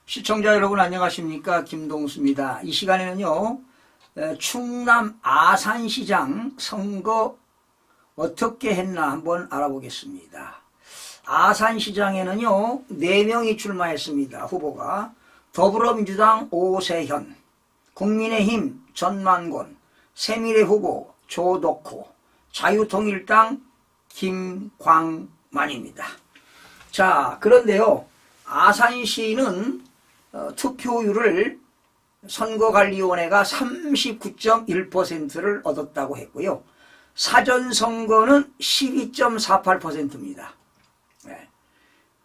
시청자 여러분 안녕하십니까? 김동수입니다. 이 시간에는요, 충남 아산시장 선거 어떻게 했나 한번 알아보겠습니다. 아산시장에는요, 4명이 출마했습니다. 후보가. 더불어민주당 오세현, 국민의힘 전만권, 새미래 후보 조덕호, 자유통일당 김광만입니다. 자, 그런데요, 아산시는 투표율을 선거관리위원회가 39.1%를 얻었다고 했고요. 사전선거는 12.48%입니다.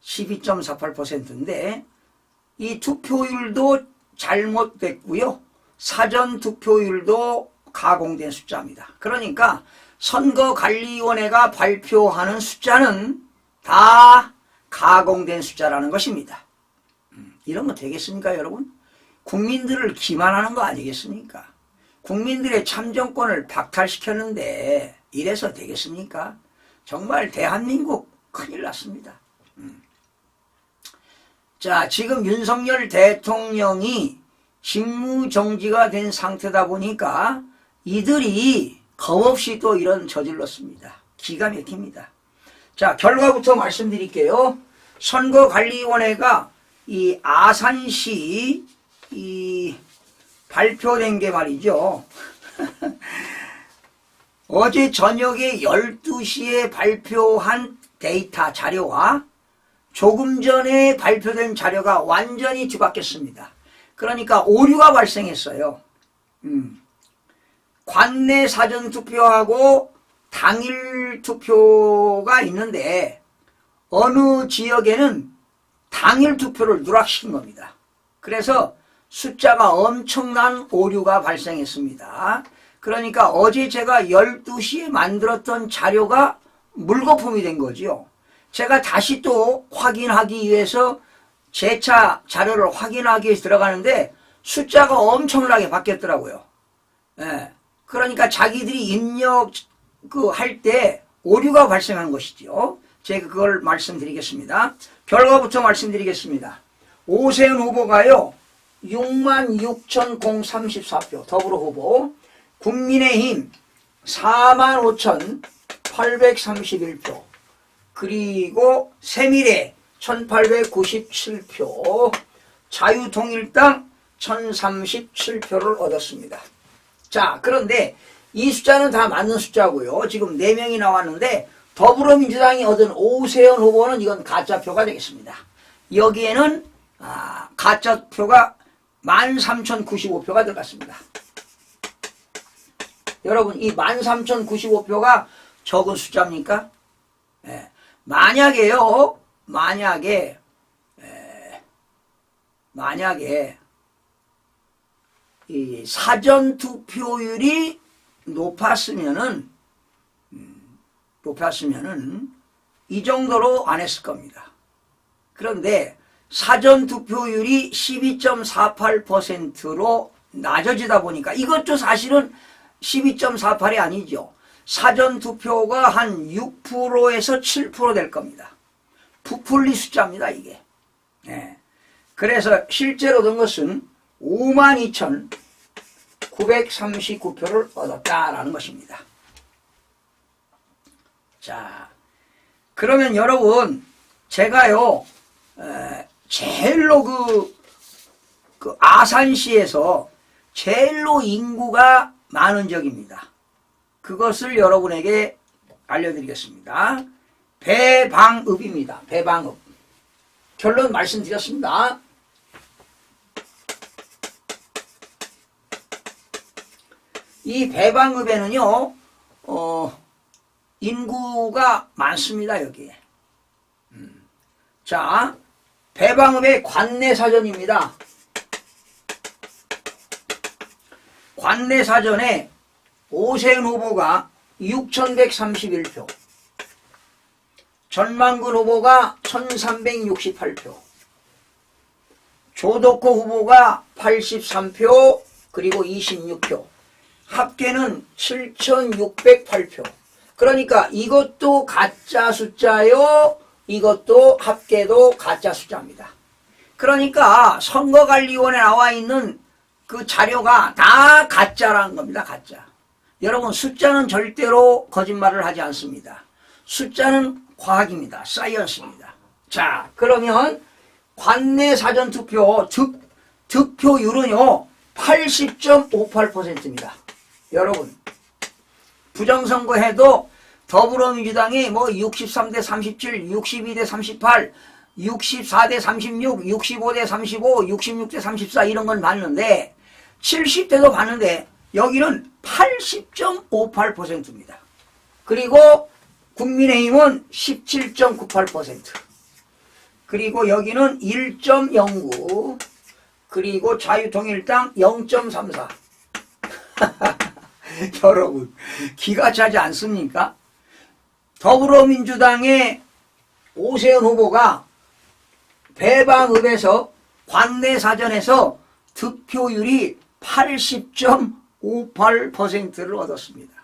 12.48%인데 이 투표율도 잘못됐고요. 사전투표율도 가공된 숫자입니다. 그러니까 선거관리위원회가 발표하는 숫자는 다 가공된 숫자라는 것입니다. 이런 거 되겠습니까, 여러분? 국민들을 기만하는 거 아니겠습니까? 국민들의 참정권을 박탈시켰는데 이래서 되겠습니까? 정말 대한민국 큰일 났습니다. 자, 지금 윤석열 대통령이 직무정지가 된 상태다 보니까 이들이 겁없이 또 이런 저질렀습니다. 기가 막힙니다. 자, 결과부터 말씀드릴게요. 선거관리위원회가 이 아산시 발표된 게 말이죠. 어제 저녁에 12시에 발표한 데이터 자료와 조금 전에 발표된 자료가 완전히 뒤바뀌었습니다. 그러니까 오류가 발생했어요. 관내 사전투표하고 당일 투표가 있는데 어느 지역에는 당일 투표를 누락시킨 겁니다. 그래서 숫자가 엄청난 오류가 발생했습니다. 그러니까 어제 제가 12시에 만들었던 자료가 물거품이 된 거죠. 제가 다시 또 확인하기 위해서 재차 자료를 확인하기 위해서 들어가는데 숫자가 엄청나게 바뀌었더라고요. 그러니까 자기들이 입력 할 때 오류가 발생한 것이죠. 제가 그걸 말씀드리겠습니다. 결과부터 말씀드리겠습니다. 오세훈 후보가요, 66,034표, 더불어 후보. 국민의힘 45,831표. 그리고 새미래 1,897표. 자유통일당 1,037표를 얻었습니다. 자, 그런데 이 숫자는 다 맞는 숫자고요. 지금 4명이 나왔는데 더불어민주당이 얻은 오세훈 후보는 이건 가짜표가 되겠습니다. 여기에는 가짜표가 13,095표가 들어갔습니다. 여러분, 이 13,095표가 적은 숫자입니까? 만약에 이 사전투표율이 높았으면은 이 정도로 안 했을 겁니다. 그런데 사전투표율이 12.48%로 낮아지다 보니까 이것도 사실은 12.48이 아니죠. 사전투표가 한 6%에서 7% 될 겁니다. 부풀리 숫자입니다, 이게. 그래서 실제로 얻은 것은 52,939표를 얻었다라는 것입니다. 자, 그러면 여러분, 제가요, 제일로 그 아산시에서 제일로 인구가 많은 지역입니다. 그것을 여러분에게 알려드리겠습니다. 배방읍입니다. 배방읍. 결론 말씀드렸습니다. 이 배방읍에는요, 인구가 많습니다, 여기에. 자, 배방읍의 관내사전입니다. 관내사전에 오세훈 후보가 6,131표, 전만권 후보가 1,368표, 조덕호 후보가 83표, 그리고 26표, 합계는 7,608표. 그러니까 이것도 가짜 숫자요, 이것도 합계도 가짜 숫자입니다. 그러니까 선거관리위원회에 나와 있는 그 자료가 다 가짜라는 겁니다. 가짜. 여러분 숫자는 절대로 거짓말을 하지 않습니다. 숫자는 과학입니다. 사이언스입니다. 자, 그러면 관내 사전투표 득표율은요 80.58%입니다. 여러분 부정선거 해도 더불어민주당이 뭐 63대 37, 62대 38, 64대 36, 65대 35, 66대 34 이런 건 봤는데 70대도 봤는데 여기는 80.58%입니다. 그리고 국민의힘은 17.98%, 그리고 여기는 1.09, 그리고 자유통일당 0.34. 여러분 기가 차지 않습니까? 더불어민주당의 오세훈 후보가 배방읍에서 관내 사전에서 득표율이 80.58%를 얻었습니다.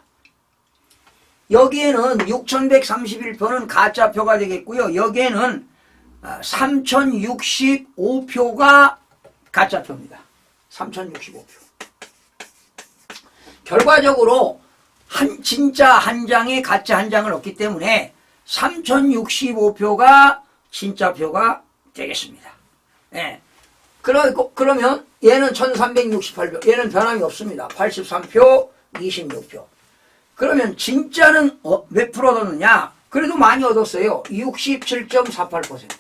여기에는 6,131표는 가짜표가 되겠고요. 여기에는 3,065표가 가짜표입니다. 3,065표. 결과적으로 진짜 한 장에 가짜 한 장을 얻기 때문에 3,065표가 진짜 표가 되겠습니다. 예. 그러면 얘는 1,368표, 얘는 변함이 없습니다. 83표, 26표. 그러면 진짜는 몇 프로 얻었느냐? 그래도 많이 얻었어요. 67.48%.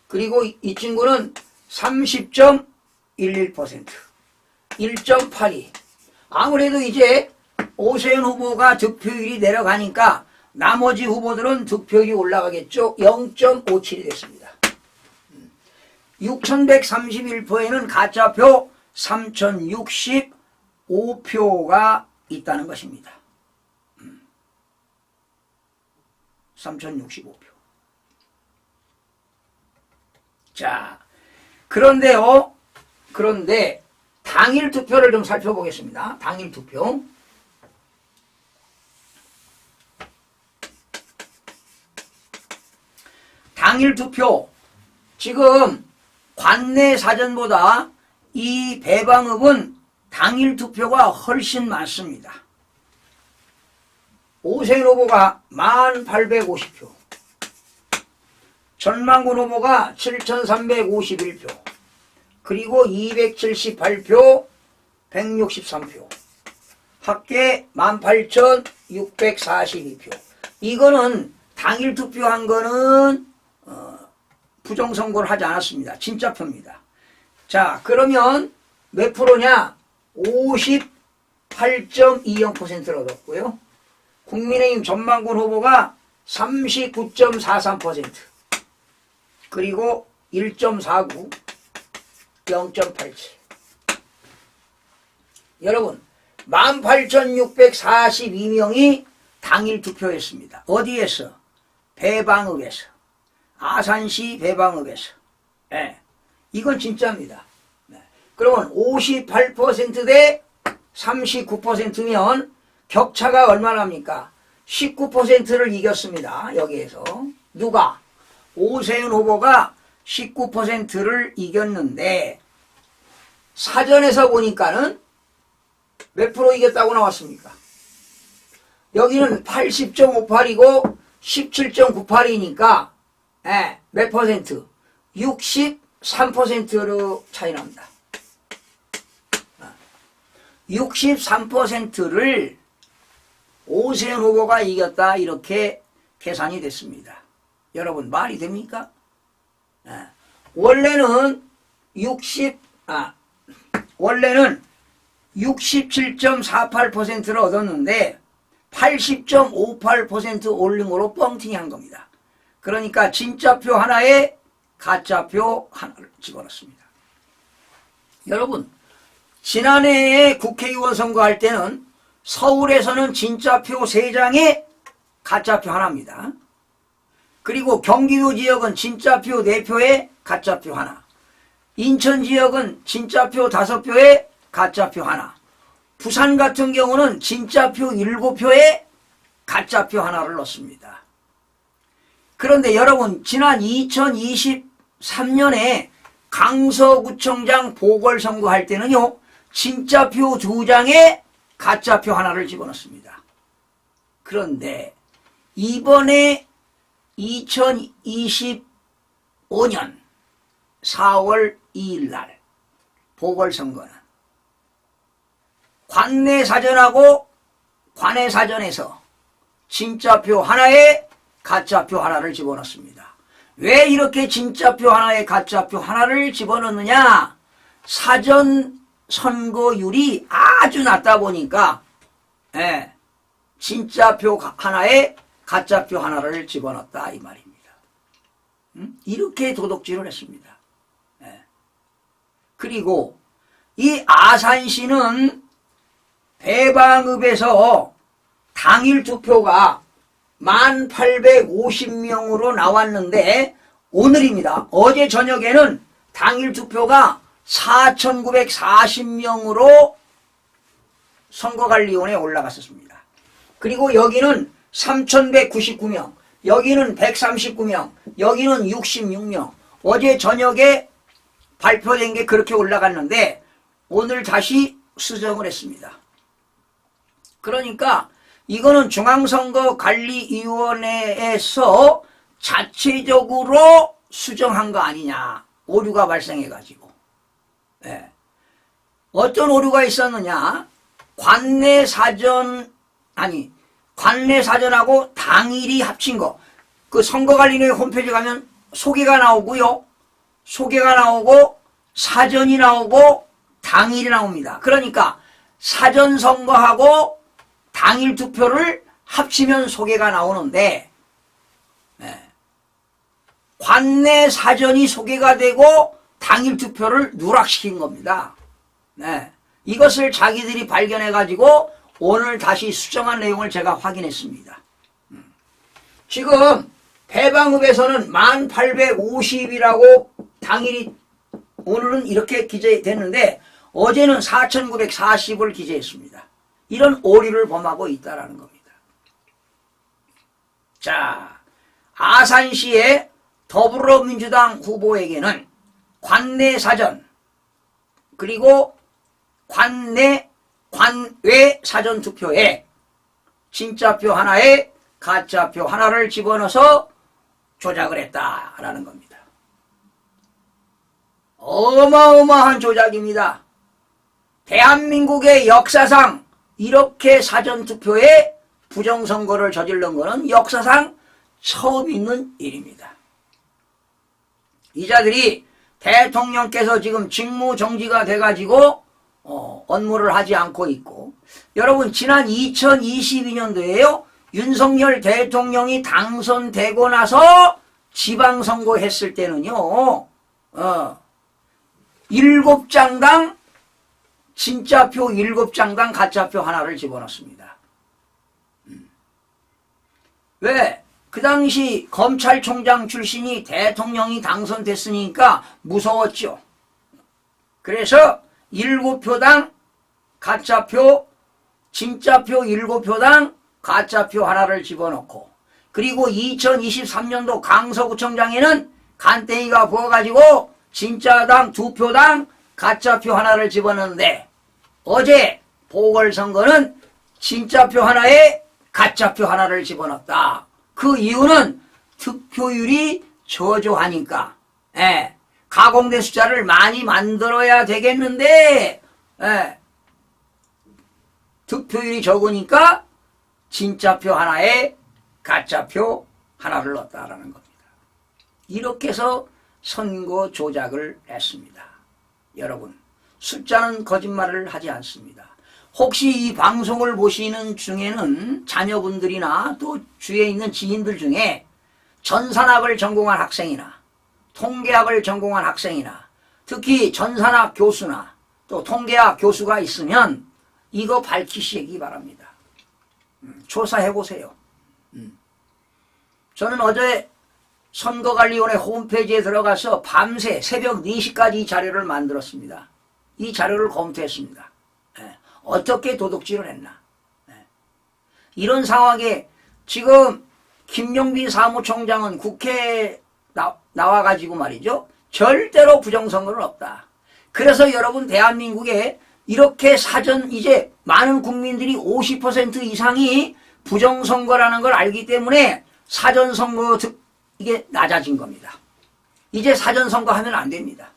그리고 이 친구는 30.11%. 1.82. 아무래도 이제 오세훈 후보가 득표율이 내려가니까 나머지 후보들은 득표율이 올라가겠죠. 0.57이 됐습니다. 6,131표에는 가짜표 3,065표가 있다는 것입니다. 3,065표. 자, 그런데 당일 투표를 좀 살펴보겠습니다. 당일 투표. 당일 투표. 지금 관내 사전보다 이 배방읍은 당일 투표가 훨씬 많습니다. 오세훈 후보가 1,850표. 전만군 후보가 7,351표. 그리고 278표, 163표. 합계 18,642표. 이거는 당일 투표한 거는 부정선거를 하지 않았습니다. 진짜 표입니다. 자, 그러면 몇 프로냐? 58.20%를 얻었고요. 국민의힘 전만군 후보가 39.43%. 그리고 1.49, 0.87. 여러분 18,642명이 당일 투표했습니다. 어디에서? 배방읍에서. 아산시 배방읍에서. 네. 이건 진짜입니다. 네. 그러면 58% 대 39%면 격차가 얼마나입니까? 19%를 이겼습니다. 여기에서. 누가? 오세훈 후보가 19%를 이겼는데 사전에서 보니까는 몇 프로 이겼다고 나왔습니까? 여기는 80.58이고 17.98이니까 몇 퍼센트? 63%로 차이 납니다. 63%를 오세훈 후보가 이겼다 이렇게 계산이 됐습니다. 여러분 말이 됩니까? 원래는 67.48%를 얻었는데 80.58% 올린 거로 뻥튀기 한 겁니다. 그러니까 진짜표 하나에 가짜표 하나를 집어넣습니다. 여러분 지난해에 국회의원 선거할 때는 서울에서는 진짜표 3장에 가짜표 하나입니다. 그리고 경기도 지역은 진짜표 4표에 가짜표 하나, 인천 지역은 진짜표 5표에 가짜표 하나, 부산 같은 경우는 진짜표 7표에 가짜표 하나를 넣습니다. 그런데 여러분 지난 2023년에 강서구청장 보궐선거할 때는요. 진짜표 2장에 가짜표 하나를 집어넣습니다. 그런데 이번에 2025년 4월 2일 날 보궐선거는 관내사전하고 관내사전에서 진짜표 하나에 가짜표 하나를 집어넣습니다. 왜 이렇게 진짜표 하나에 가짜표 하나를 집어넣느냐? 사전 선거율이 아주 낮다 보니까 진짜표 하나에 가짜표 하나를 집어넣었다 이 말입니다. 이렇게 도둑질을 했습니다. 그리고 이 아산시는 대방읍에서 당일 투표가 1850명으로 나왔는데 오늘입니다. 어제 저녁에는 당일 투표가 4940명으로 선거관리위원회에 올라갔었습니다. 그리고 여기는 3199명, 여기는 139명, 여기는 66명. 어제 저녁에 발표된 게 그렇게 올라갔는데 오늘 다시 수정을 했습니다. 그러니까 이거는 중앙선거관리위원회에서 자체적으로 수정한 거 아니냐. 오류가 발생해가지고. 어떤 오류가 있었느냐. 관내사전하고 당일이 합친 거. 그 선거관리위원회 홈페이지 가면 소개가 나오고요. 소개가 나오고 사전이 나오고 당일이 나옵니다. 그러니까 사전 선거하고 당일 투표를 합치면 소개가 나오는데 관내 사전이 소개가 되고 당일 투표를 누락시킨 겁니다. 이것을 자기들이 발견해가지고 오늘 다시 수정한 내용을 제가 확인했습니다. 지금 대방읍에서는 1850이라고 당일이 오늘은 이렇게 기재됐는데 어제는 4940을 기재했습니다. 이런 오류를 범하고 있다는 겁니다. 자, 아산시의 더불어민주당 후보에게는 관내 사전 그리고 관외 사전 투표에 진짜표 하나에 가짜표 하나를 집어넣어서 조작을 했다라는 겁니다. 어마어마한 조작입니다. 대한민국의 역사상 이렇게 사전투표에 부정선거를 저지른 것은 역사상 처음 있는 일입니다. 이자들이 대통령께서 지금 직무정지가 돼가지고 업무를 하지 않고 있고 여러분 지난 2022년도에요. 윤석열 대통령이 당선되고 나서 지방선거 했을 때는요. 7장당 진짜표 7장당 가짜표 하나를 집어넣습니다. 왜? 그 당시 검찰총장 출신이 대통령이 당선됐으니까 무서웠죠. 그래서 7표당 가짜표, 진짜표 7표당 가짜표 하나를 집어넣고 그리고 2023년도 강서구청장에는 간땡이가 부어가지고 진짜당 2표당 가짜표 하나를 집어넣는데 어제 보궐선거는 진짜표 하나에 가짜표 하나를 집어넣었다. 그 이유는 득표율이 저조하니까 가공된 숫자를 많이 만들어야 되겠는데 득표율이 적으니까 진짜표 하나에 가짜표 하나를 넣었다라는 겁니다. 이렇게 해서 선거 조작을 했습니다. 여러분, 숫자는 거짓말을 하지 않습니다. 혹시 이 방송을 보시는 중에는 자녀분들이나 또 주위에 있는 지인들 중에 전산학을 전공한 학생이나 통계학을 전공한 학생이나 특히 전산학 교수나 또 통계학 교수가 있으면 이거 밝히시기 바랍니다. 조사해보세요. 저는 어제 선거관리위원회 홈페이지에 들어가서 밤새 새벽 4시까지 이 자료를 만들었습니다. 이 자료를 검토했습니다. 어떻게 도둑질을 했나. 이런 상황에 지금 김용빈 사무총장은 국회에 나와가지고 말이죠. 절대로 부정선거는 없다. 그래서 여러분 대한민국에 이렇게 이제 많은 국민들이 50% 이상이 부정선거라는 걸 알기 때문에 사전선거 이게 낮아진 겁니다. 이제 사전선거 하면 안 됩니다.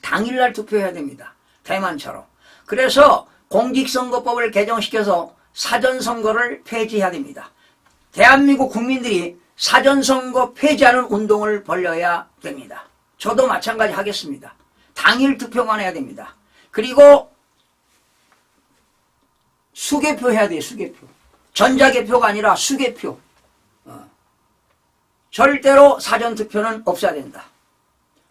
당일날 투표해야 됩니다. 대만처럼. 그래서 공직선거법을 개정시켜서 사전선거를 폐지해야 됩니다. 대한민국 국민들이 사전선거 폐지하는 운동을 벌여야 됩니다. 저도 마찬가지 하겠습니다. 당일 투표만 해야 됩니다. 그리고 수개표 해야 돼요. 수개표. 전자개표가 아니라 수개표. 절대로 사전투표는 없어야 된다.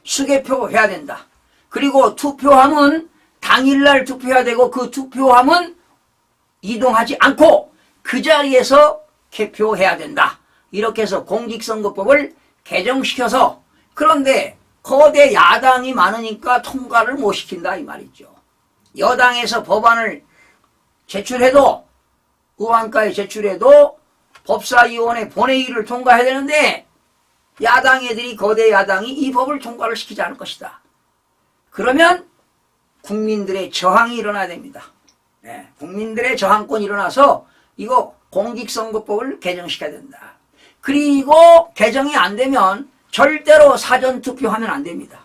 수개표 해야 된다. 그리고 투표함은 당일날 투표해야 되고 그 투표함은 이동하지 않고 그 자리에서 개표해야 된다. 이렇게 해서 공직선거법을 개정시켜서 그런데 거대 야당이 많으니까 통과를 못 시킨다 이 말이죠. 여당에서 법안을 제출해도 의원가에 제출해도 법사위원회 본회의를 통과해야 되는데 야당 애들이 거대 야당이 이 법을 통과를 시키지 않을 것이다. 그러면 국민들의 저항이 일어나야 됩니다. 네, 국민들의 저항권이 일어나서 이거 공직선거법을 개정시켜야 된다. 그리고 개정이 안 되면 절대로 사전투표하면 안 됩니다.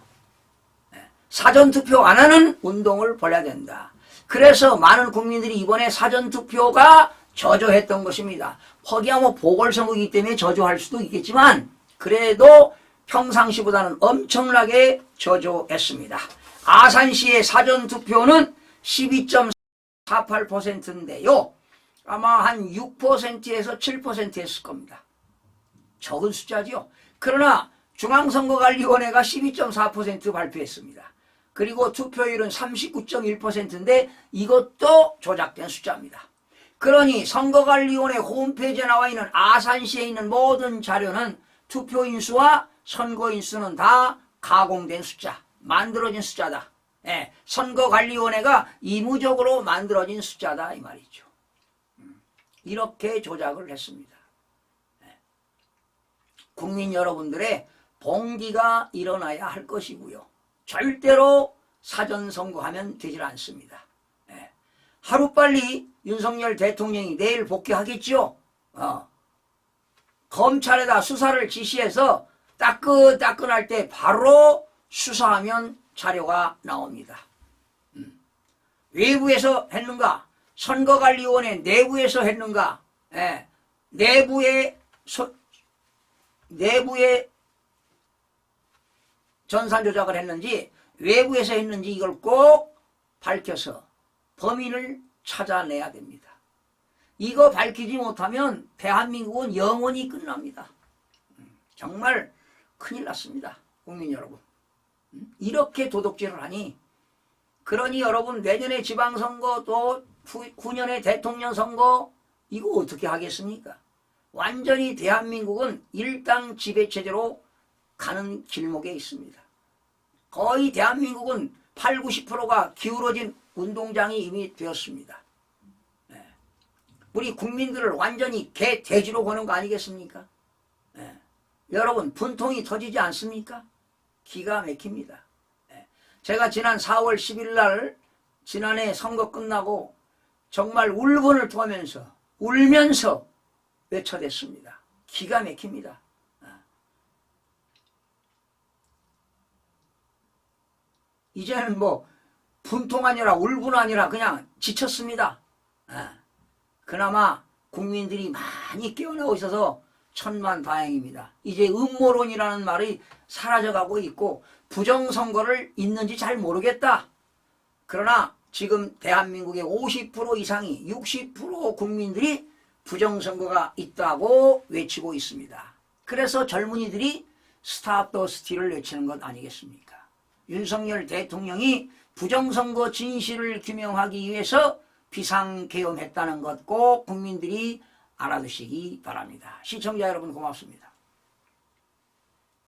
네, 사전투표 안 하는 운동을 벌여야 된다. 그래서 많은 국민들이 이번에 사전투표가 저조했던 것입니다. 거기야 뭐 보궐선거이기 때문에 저조할 수도 있겠지만 그래도 평상시보다는 엄청나게 저조했습니다. 아산시의 사전투표는 12.48%인데요. 아마 한 6%에서 7% 했을 겁니다. 적은 숫자죠. 그러나 중앙선거관리위원회가 12.4% 발표했습니다. 그리고 투표율은 39.1%인데 이것도 조작된 숫자입니다. 그러니 선거관리위원회 홈페이지에 나와 있는 아산시에 있는 모든 자료는 투표인수와 선거인수는 다 가공된 숫자, 만들어진 숫자다. 예, 선거관리위원회가 임의적으로 만들어진 숫자다 이 말이죠. 이렇게 조작을 했습니다. 예. 국민 여러분들의 봉기가 일어나야 할 것이고요. 절대로 사전선거하면 되질 않습니다. 예. 하루빨리 윤석열 대통령이 내일 복귀하겠죠. 검찰에다 수사를 지시해서 따끈따끈할 때 바로 수사하면 자료가 나옵니다. 외부에서 했는가? 선거관리위원회 내부에서 했는가? 예. 내부에 전산 조작을 했는지 외부에서 했는지 이걸 꼭 밝혀서 범인을 찾아내야 됩니다. 이거 밝히지 못하면 대한민국은 영원히 끝납니다. 정말 큰일 났습니다. 국민 여러분. 이렇게 도둑질을 하니 그러니 여러분 내년에 지방선거 또 9년에 대통령 선거 이거 어떻게 하겠습니까? 완전히 대한민국은 일당 지배체제로 가는 길목에 있습니다. 거의 대한민국은 8, 90%가 기울어진 운동장이 이미 되었습니다. 네. 우리 국민들을 완전히 개돼지로 보는 거 아니겠습니까? 네. 여러분 분통이 터지지 않습니까? 기가 막힙니다. 네. 제가 지난 4월 10일 날 지난해 선거 끝나고 정말 울분을 토하면서 울면서 외쳐댔습니다. 기가 막힙니다. 이제는 뭐 분통 아니라 울분 아니라 그냥 지쳤습니다. 그나마 국민들이 많이 깨어나고 있어서 천만다행입니다. 이제 음모론이라는 말이 사라져가고 있고 부정선거를 있는지 잘 모르겠다. 그러나 지금 대한민국의 50% 이상이 60% 국민들이 부정선거가 있다고 외치고 있습니다. 그래서 젊은이들이 스탑 더 스틸을 외치는 것 아니겠습니까? 윤석열 대통령이 부정선거 진실을 규명하기 위해서 비상계엄했다는 것 꼭 국민들이 알아두시기 바랍니다. 시청자 여러분 고맙습니다.